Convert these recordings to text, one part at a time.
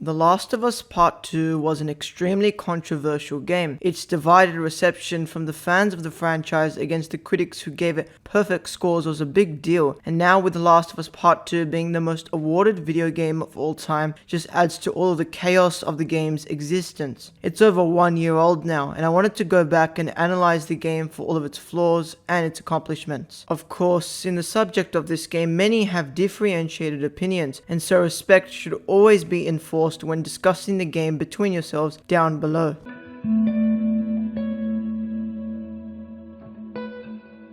The Last of Us Part 2 was an extremely controversial game. Its divided reception from the fans of the franchise against the critics who gave it perfect scores was a big deal, and now with The Last of Us Part 2 being the most awarded video game of all time just adds to all of the chaos of the game's existence. It's over 1 year old now, and I wanted to go back and analyze the game for all of its flaws and its accomplishments. Of course, in the subject of this game, many have differentiated opinions, and so respect should always be enforced when discussing the game between yourselves down below.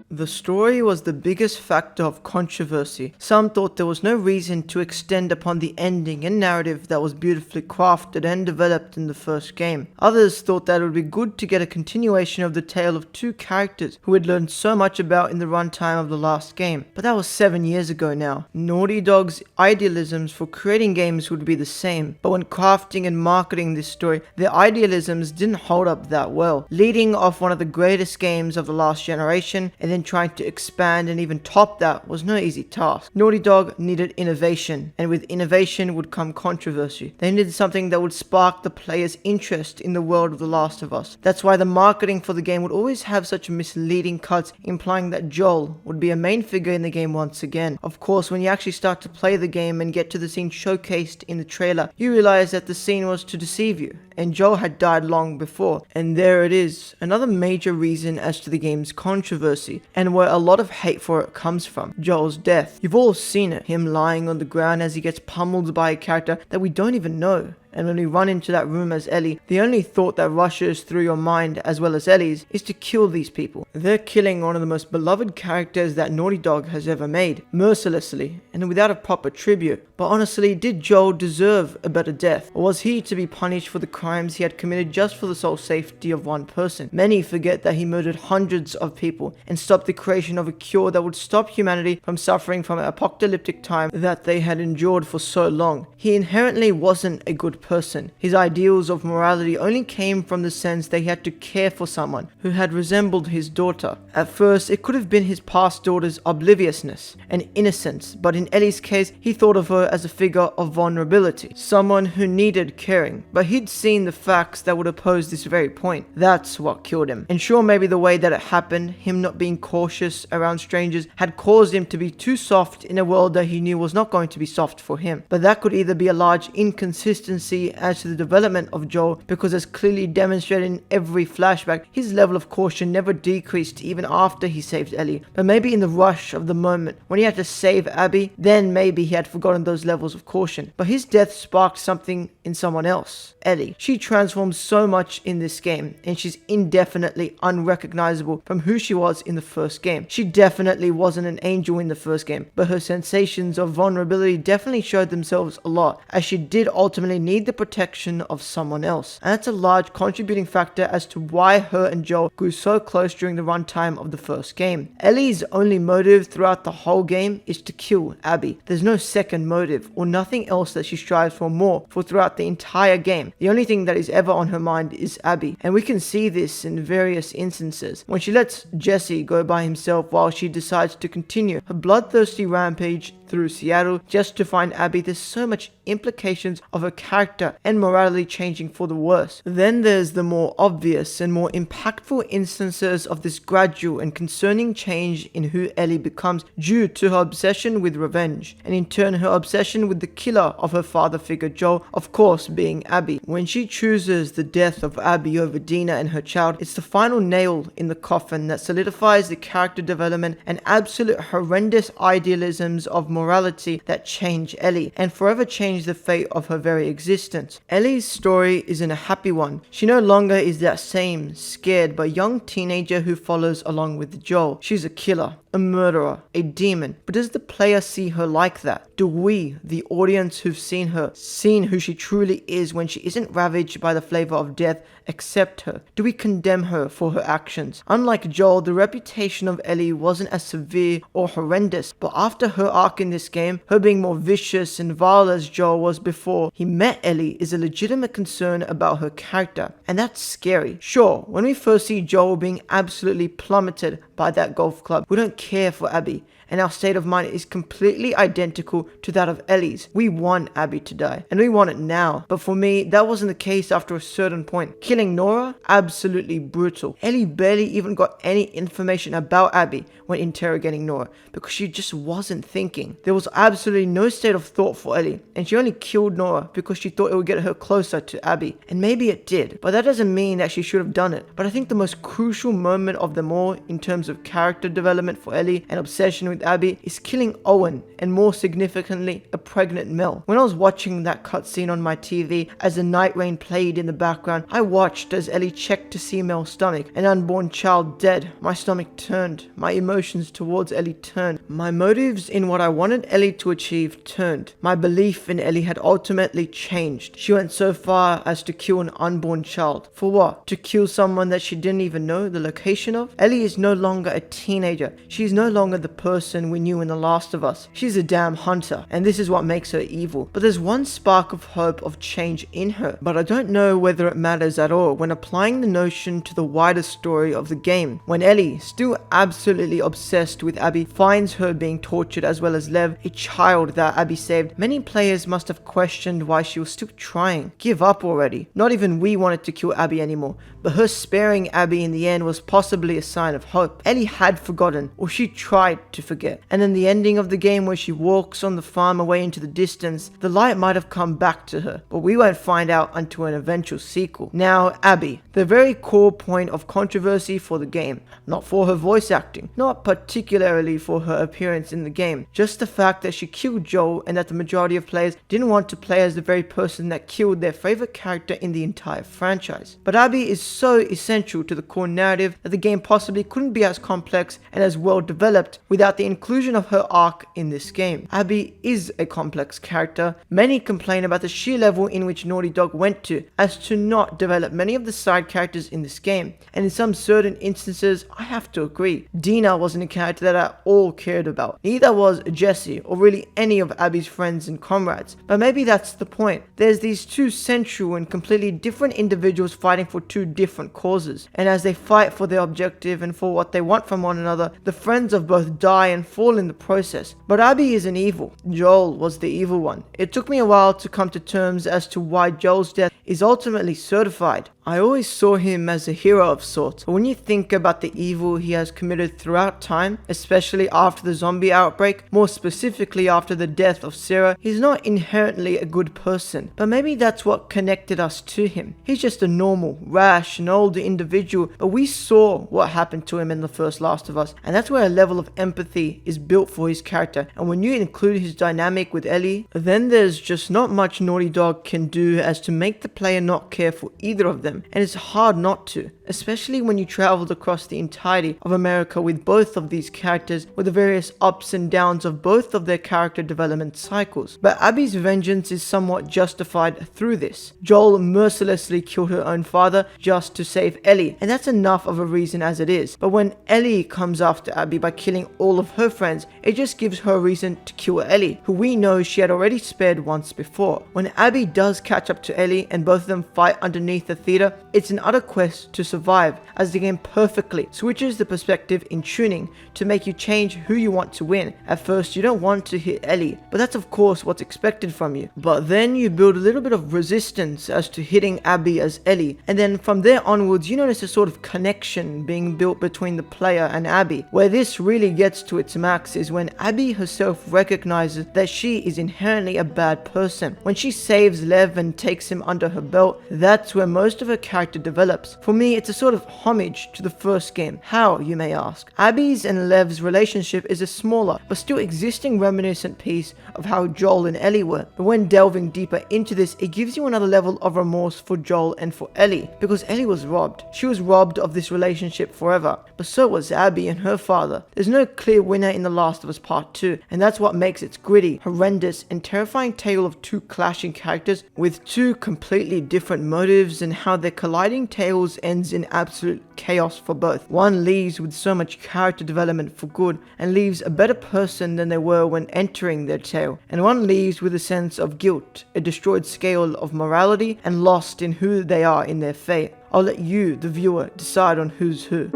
The story was the biggest factor of controversy. Some thought there was no reason to extend upon the ending and narrative that was beautifully crafted and developed in the first game. Others thought that it would be good to get a continuation of the tale of two characters who had learned so much about in the runtime of the last game. But that was 7 years ago now. Naughty Dog's idealisms for creating games would be the same, but when crafting and marketing this story, their idealisms didn't hold up that well, leading off one of the greatest games of the last generation and then trying to expand and even top that was no easy task. Naughty Dog needed innovation, and with innovation would come controversy. They needed something that would spark the player's interest in the world of The Last of Us. That's why the marketing for the game would always have such misleading cuts, implying that Joel would be a main figure in the game once again. Of course, when you actually start to play the game and get to the scene showcased in the trailer, you realize that the scene was to deceive you, and Joel had died long before. And there it is, another major reason as to the game's controversy, and where a lot of hate for it comes from: Joel's death. You've all seen it, him lying on the ground as he gets pummeled by a character that we don't even know. And when we run into that room as Ellie, the only thought that rushes through your mind, as well as Ellie's, is to kill these people. They're killing one of the most beloved characters that Naughty Dog has ever made, mercilessly, and without a proper tribute. But honestly, did Joel deserve a better death? Or was he to be punished for the crimes he had committed just for the sole safety of one person? Many forget that he murdered hundreds of people and stopped the creation of a cure that would stop humanity from suffering from an apocalyptic time that they had endured for so long. He inherently wasn't a good person. His ideals of morality only came from the sense that he had to care for someone who had resembled his daughter. At first, it could have been his past daughter's obliviousness and innocence, but in Ellie's case, he thought of her as a figure of vulnerability, someone who needed caring. But he'd seen the facts that would oppose this very point. That's what killed him. And sure, maybe the way that it happened, him not being cautious around strangers, had caused him to be too soft in a world that he knew was not going to be soft for him. But that could either be a large inconsistency as to the development of Joel, because as clearly demonstrated in every flashback, his level of caution never decreased even after he saved Ellie. But maybe in the rush of the moment, when he had to save Abby, then maybe he had forgotten those levels of caution. But his death sparked something in someone else, Ellie. She transforms so much in this game, and she's indefinitely unrecognizable from who she was in the first game. She definitely wasn't an angel in the first game, but her sensations of vulnerability definitely showed themselves a lot, as she did ultimately need the protection of someone else. And that's a large contributing factor as to why her and Joel grew so close during the runtime of the first game. Ellie's only motive throughout the whole game is to kill Abby. There's no second motive or nothing else that she strives for more for throughout the entire game. The only thing that is ever on her mind is Abby, and we can see this in various instances. When she lets Jesse go by himself while she decides to continue her bloodthirsty rampage through Seattle just to find Abby, there's so much implications of her character and morality changing for the worse. Then there's the more obvious and more impactful instances of this gradual and concerning change in who Ellie becomes due to her obsession with revenge, and in turn her obsession with the killer of her father figure Joel, of course being Abby. When she chooses the death of Abby over Dina and her child, it's the final nail in the coffin that solidifies the character development and absolute horrendous idealisms of morality that change Ellie and forever change the fate of her very existence. Ellie's story isn't a happy one. She no longer is that same scared but young teenager who follows along with Joel. She's a killer, a murderer, a demon. But does the player see her like that? Do we, the audience who've seen her, seen who she truly is when she isn't ravaged by the flavor of death, accept her? Do we condemn her for her actions? Unlike Joel, the reputation of Ellie wasn't as severe or horrendous, but after her arc in this game, her being more vicious and vile as Joel was before he met Ellie is a legitimate concern about her character, and that's scary. Sure, when we first see Joel being absolutely plummeted by that golf club, we don't care for Abby, and our state of mind is completely identical to that of Ellie's. We want Abby to die, and we want it now. But for me, that wasn't the case after a certain point. Killing Nora? Absolutely brutal. Ellie barely even got any information about Abby when interrogating Nora, because she just wasn't thinking. There was absolutely no state of thought for Ellie, and she only killed Nora because she thought it would get her closer to Abby. And maybe it did, but that doesn't mean that she should have done it. But I think the most crucial moment of them all in terms of character development for Ellie and obsession with Abby is killing Owen, and more significantly, a pregnant Mel. When I was watching that cutscene on my TV as the night rain played in the background, I watched as Ellie checked to see Mel's stomach, an unborn child dead. My stomach turned. My emotions towards Ellie turned. My motives in what I wanted Ellie to achieve turned. My belief in Ellie had ultimately changed. She went so far as to kill an unborn child. For what? To kill someone that she didn't even know the location of? Ellie is no longer a teenager. She is no longer the person we knew in The Last of Us. She's a damn hunter, and this is what makes her evil. But there's one spark of hope of change in her, but I don't know whether it matters at all when applying the notion to the wider story of the game. When Ellie, still absolutely obsessed with Abby, finds her being tortured as well as Lev, a child that Abby saved, many players must have questioned why she was still trying. Give up already. Not even we wanted to kill Abby anymore, but her sparing Abby in the end was possibly a sign of hope. Ellie had forgotten, or she tried to forget. And in the ending of the game where she walks on the farm away into the distance, the light might have come back to her, but we won't find out until an eventual sequel. Now, Abby, the very core point of controversy for the game. Not for her voice acting, not particularly for her appearance in the game, just the fact that she killed Joel and that the majority of players didn't want to play as the very person that killed their favorite character in the entire franchise. But Abby is so essential to the core narrative that the game possibly couldn't be as complex and as well developed without the inclusion of her arc in this game. Abby is a complex character. Many complain about the sheer level in which Naughty Dog went to as to not develop many of the side characters in this game, and in some certain instances I have to agree. Dina wasn't a character that I all cared about. Neither was Jesse or really any of Abby's friends and comrades, but maybe that's the point. There's these two central and completely different individuals fighting for two different causes, and as they fight for their objective and for what they want from one another, the friends of both die and fall in the process. But Abby isn't evil. Joel was the evil one. It took me a while to come to terms as to why Joel's death is ultimately certified. I always saw him as a hero of sorts, but when you think about the evil he has committed throughout time, especially after the zombie outbreak, more specifically after the death of Sarah, he's not inherently a good person, but maybe that's what connected us to him. He's just a normal, rash, and older individual, but we saw what happened to him in the first Last of Us, and that's where a level of empathy is built for his character. And when you include his dynamic with Ellie, then there's just not much Naughty Dog can do as to make the player not care for either of them. And it's hard not to, especially when you traveled across the entirety of America with both of these characters, with the various ups and downs of both of their character development cycles. But Abby's vengeance is somewhat justified through this. Joel mercilessly killed her own father just to save Ellie, and that's enough of a reason as it is. But when Ellie comes after Abby by killing all of her friends, it just gives her a reason to kill Ellie, who we know she had already spared once before. When Abby does catch up to Ellie and both of them fight underneath the theater, it's an utter quest to survive, as the game perfectly switches the perspective in tuning to make you change who you want to win. At first you don't want to hit Ellie, but that's of course what's expected from you. But then you build a little bit of resistance as to hitting Abby as Ellie, and then from there onwards you notice a sort of connection being built between the player and Abby. Where this really gets to its max is when Abby herself recognizes that she is inherently a bad person. When she saves Lev and takes him under her belt, that's where most of her character develops. For me, it's a sort of homage to the first game. How, you may ask? Abby's and Lev's relationship is a smaller but still existing reminiscent piece of how Joel and Ellie were. But when delving deeper into this, it gives you another level of remorse for Joel and for Ellie, because Ellie was robbed. She was robbed of this relationship forever, but so was Abby and her father. There's no clear winner in The Last of Us Part 2, and that's what makes its gritty, horrendous, and terrifying tale of two clashing characters with two completely different motives, and how their colliding tales ends in absolute chaos for both. One leaves with so much character development for good and leaves a better person than they were when entering their tale, and one leaves with a sense of guilt, a destroyed scale of morality, and lost in who they are in their fate. I'll let you, the viewer, decide on who's who.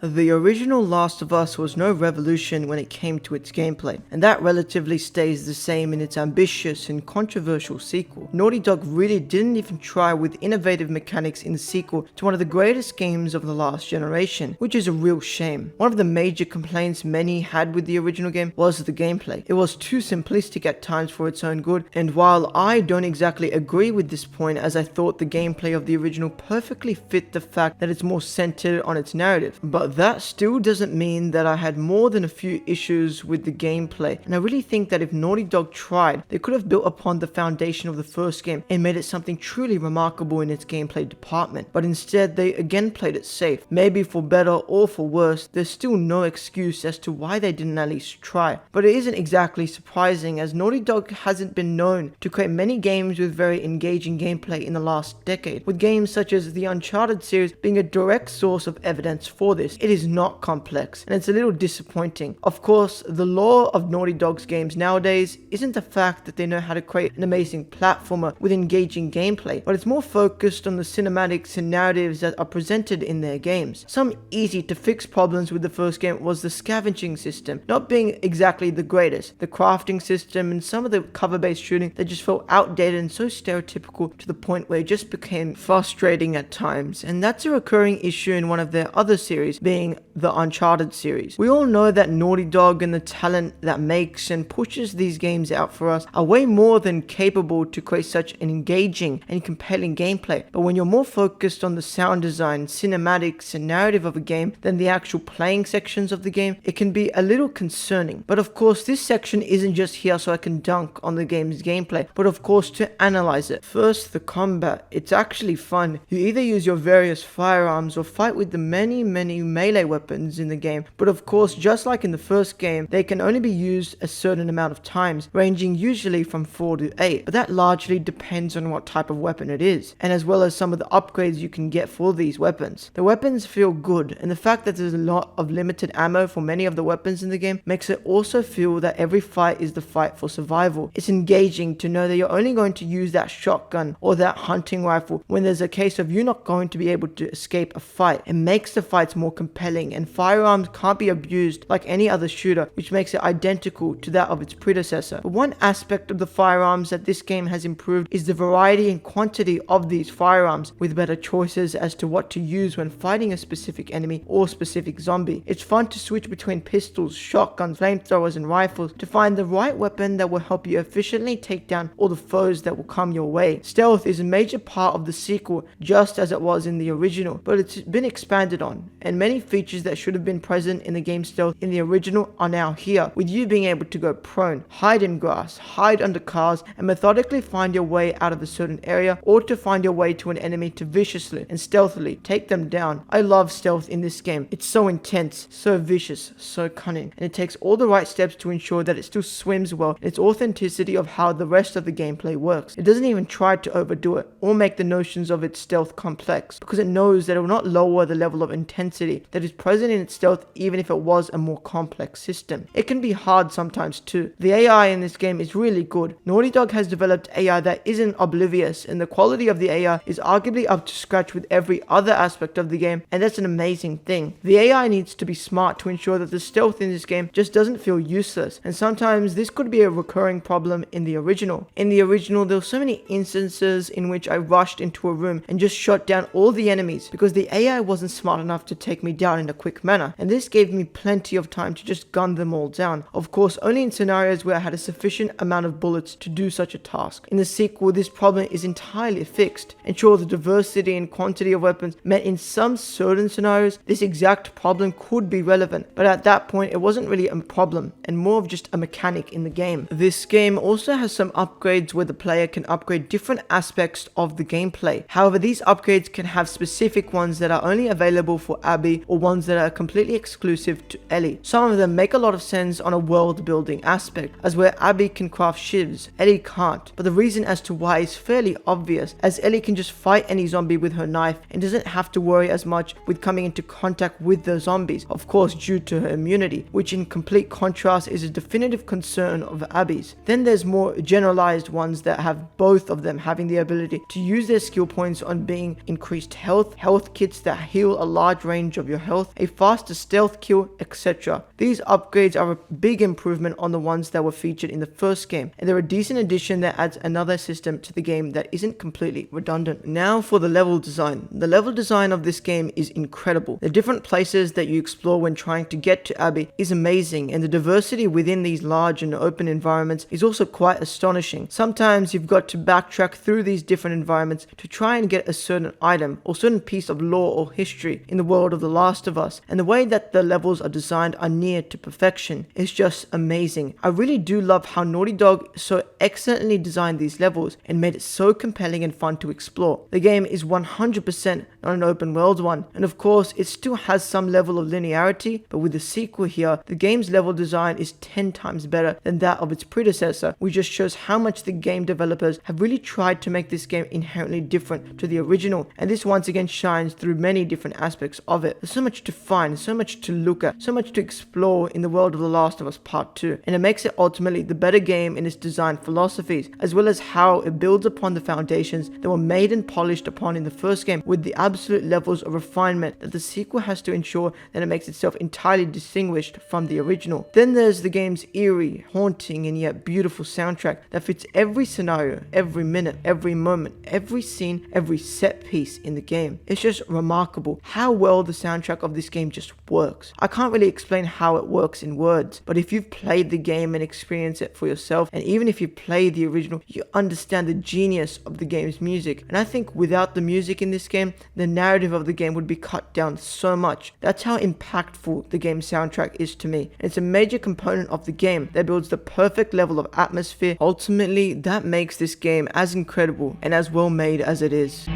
The original Last of Us was no revolution when it came to its gameplay, and that relatively stays the same in its ambitious and controversial sequel. Naughty Dog really didn't even try with innovative mechanics in the sequel to one of the greatest games of the last generation, which is a real shame. One of the major complaints many had with the original game was the gameplay. It was too simplistic at times for its own good, and while I don't exactly agree with this point, as I thought the gameplay of the original perfectly fit the fact that it's more centered on its narrative, but that still doesn't mean that I had more than a few issues with the gameplay, and I really think that if Naughty Dog tried, they could have built upon the foundation of the first game and made it something truly remarkable in its gameplay department. But instead, they again played it safe. Maybe for better or for worse, there's still no excuse as to why they didn't at least try. But it isn't exactly surprising, as Naughty Dog hasn't been known to create many games with very engaging gameplay in the last decade, with games such as the Uncharted series being a direct source of evidence for this. It is not complex, and it's a little disappointing. Of course, the law of Naughty Dog's games nowadays isn't the fact that they know how to create an amazing platformer with engaging gameplay, but it's more focused on the cinematics and narratives that are presented in their games. Some easy to fix problems with the first game was the scavenging system not being exactly the greatest, the crafting system, and some of the cover-based shooting that just felt outdated and so stereotypical to the point where it just became frustrating at times, and that's a recurring issue in one of their other series, being the Uncharted series. We all know that Naughty Dog and the talent that makes and pushes these games out for us are way more than capable to create such an engaging and compelling gameplay, but when you're more focused on the sound design, cinematics, and narrative of a game than the actual playing sections of the game, it can be a little concerning. But of course, this section isn't just here so I can dunk on the game's gameplay, but of course to analyze it. First, the combat. It's actually fun. You either use your various firearms or fight with the many melee weapons in the game, but of course, just like in the first game, they can only be used a certain amount of times, ranging usually from 4 to 8, but that largely depends on what type of weapon it is, and as well as some of the upgrades you can get for these weapons. The weapons feel good, and the fact that there's a lot of limited ammo for many of the weapons in the game makes it also feel that every fight is the fight for survival. It's engaging to know that you're only going to use that shotgun or that hunting rifle when there's a case of you not going to be able to escape a fight. It makes the fights more compelling, and firearms can't be abused like any other shooter, which makes it identical to that of its predecessor. But one aspect of the firearms that this game has improved is the variety and quantity of these firearms, with better choices as to what to use when fighting a specific enemy or specific zombie. It's fun to switch between pistols, shotguns, flamethrowers, and rifles to find the right weapon that will help you efficiently take down all the foes that will come your way. Stealth is a major part of the sequel, just as it was in the original, but it's been expanded on, and many features that should have been present in the game stealth in the original are now here, with you being able to go prone, hide in grass, hide under cars, and methodically find your way out of a certain area, or to find your way to an enemy to viciously and stealthily take them down. I love stealth in this game. It's so intense, so vicious, so cunning, and it takes all the right steps to ensure that it still swims well in its authenticity of how the rest of the gameplay works. It doesn't even try to overdo it or make the notions of its stealth complex, because it knows that it will not lower the level of intensity that is present in its stealth even if it was a more complex system. It can be hard sometimes too. The AI in this game is really good. Naughty Dog has developed AI that isn't oblivious, and the quality of the AI is arguably up to scratch with every other aspect of the game, and that's an amazing thing. The AI needs to be smart to ensure that the stealth in this game just doesn't feel useless, and sometimes this could be a recurring problem in the original. In the original, there were so many instances in which I rushed into a room and just shot down all the enemies because the AI wasn't smart enough to take me down in a quick manner, and this gave me plenty of time to just gun them all down. Of course, only in scenarios where I had a sufficient amount of bullets to do such a task. In the sequel, this problem is entirely fixed. And sure, the diversity and quantity of weapons meant in some certain scenarios this exact problem could be relevant, but at that point it wasn't really a problem and more of just a mechanic in the game. This game also has some upgrades where the player can upgrade different aspects of the gameplay. However, these upgrades can have specific ones that are only available for Abby or ones that are completely exclusive to Ellie. Some of them make a lot of sense on a world building aspect, as where Abby can craft shivs, Ellie can't, but the reason as to why is fairly obvious, as Ellie can just fight any zombie with her knife and doesn't have to worry as much with coming into contact with the zombies, of course due to her immunity, which in complete contrast is a definitive concern of Abby's. Then there's more generalized ones that have both of them having the ability to use their skill points on being increased health kits that heal a large range of your health, a faster stealth kill, etc. These upgrades are a big improvement on the ones that were featured in the first game, and they're a decent addition that adds another system to the game that isn't completely redundant. Now for the level design. The level design of this game is incredible. The different places that you explore when trying to get to Abbey is amazing, and the diversity within these large and open environments is also quite astonishing. Sometimes you've got to backtrack through these different environments to try and get a certain item or certain piece of lore or history in the world of The Last of Us, and the way that the levels are designed are near to perfection. It's just amazing. I really do love how Naughty Dog so excellently designed these levels and made it so compelling and fun to explore. The game is 100% not an open world one, and of course it still has some level of linearity, but with the sequel here, the game's level design is 10 times better than that of its predecessor, which just shows how much the game developers have really tried to make this game inherently different to the original, and this once again shines through many different aspects of it. There's so much to find, so much to look at, so much to explore in the world of The Last of Us Part 2, and it makes it ultimately the better game in its design philosophies, as well as how it builds upon the foundations that were made and polished upon in the first game with the absolute levels of refinement that the sequel has to ensure that it makes itself entirely distinguished from the original. Then there's the game's eerie, haunting, and yet beautiful soundtrack that fits every scenario, every minute, every moment, every scene, every set piece in the game. It's just remarkable how well the soundtrack of this game just works. I can't really explain how it works in words, but if you've played the game and experienced it for yourself, and even if you played the original, you understand the genius of the game's music. And I think without the music in this game, the narrative of the game would be cut down so much. That's how impactful the game's soundtrack is to me. And it's a major component of the game that builds the perfect level of atmosphere. Ultimately, that makes this game as incredible and as well made as it is.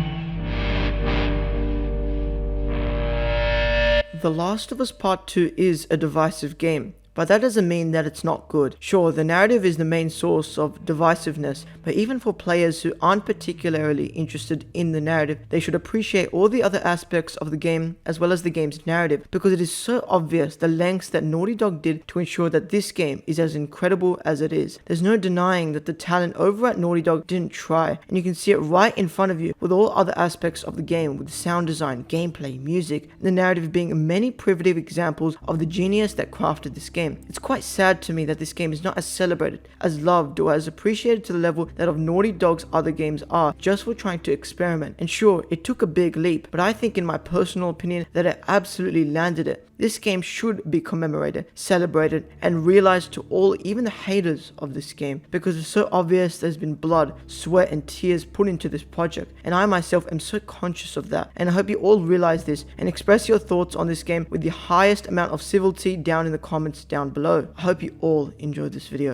The Last of Us Part 2 is a divisive game, but that doesn't mean that it's not good. Sure, the narrative is the main source of divisiveness, but even for players who aren't particularly interested in the narrative, they should appreciate all the other aspects of the game as well as the game's narrative, because it is so obvious the lengths that Naughty Dog did to ensure that this game is as incredible as it is. There's no denying that the talent over at Naughty Dog didn't try, and you can see it right in front of you with all other aspects of the game, with sound design, gameplay, music, and the narrative being many primitive examples of the genius that crafted this game. It's quite sad to me that this game is not as celebrated, as loved, or as appreciated to the level that of Naughty Dog's other games are, just for trying to experiment. And sure, it took a big leap, but I think in my personal opinion that it absolutely landed it. This game should be commemorated, celebrated, and realized to all, even the haters of this game, because it's so obvious there's been blood, sweat, and tears put into this project, and I myself am so conscious of that, and I hope you all realize this and express your thoughts on this game with the highest amount of civility down in the comments down below. I hope you all enjoyed this video.